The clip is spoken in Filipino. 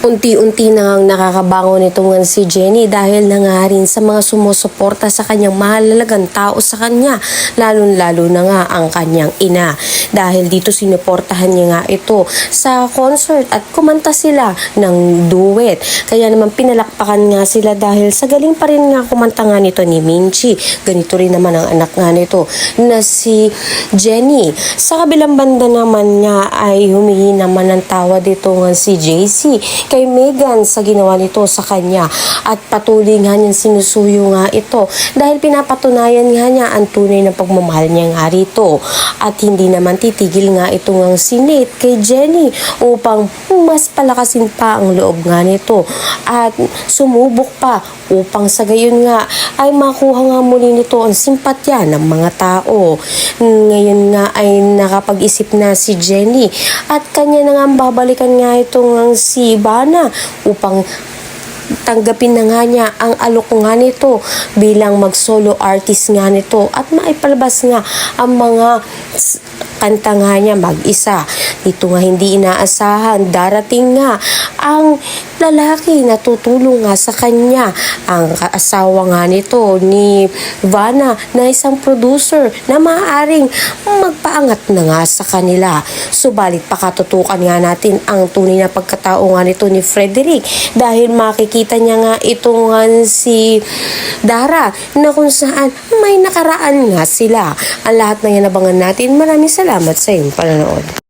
Unti-unti na ngang nakakabangon itong si Jenny dahil na nga rin sa mga sumusuporta sa kanyang mahalagang tao sa kanya, lalong-lalo na nga ang kanyang ina. Dahil dito sinuportahan niya nga ito sa concert at kumanta sila ng duet. Kaya naman pinalakpakan nga sila dahil sa galing pa rin nga kumanta nga nito ni Minchi. Ganito rin naman ang anak nga nito na si Jenny. Sa kabilang banda naman nga ay humingi naman ng tawa dito nga si JC kay Megan sa ginawa nito sa kanya at patuloy nga niyang sinusuyo nga ito dahil pinapatunayan nga niya ang tunay na pagmamahal niya nga rito at hindi naman titigil nga ito nga si Nate kay Jenny upang mas palakasin pa ang loob nga nito at sumubok pa upang sa gayon nga ay makuha nga muli nito ang simpatya ng mga tao. Ngayon nga ay nakapag-isip na si Jenny at kanya na nga babalikan nga itong si Ivana upang tanggapin na nga niya ang alok nga nito bilang mag-solo artist nga nito at maipalabas nga ang mga kanta nga niya mag-isa. Dito nga hindi inaasahan, darating nga ang lalaki na tutulong nga sa kanya, ang asawa nga nito ni Ivana na isang producer na maaaring magpaangat na nga sa kanila. Subalit pakatutukan nga natin ang tunay na pagkatao nga nito ni Frederick dahil makikita niya nga itong si Dara na kung saan may nakaraan nga sila. Ang lahat na yan abangan natin. Maraming salamat sa iyong panonood.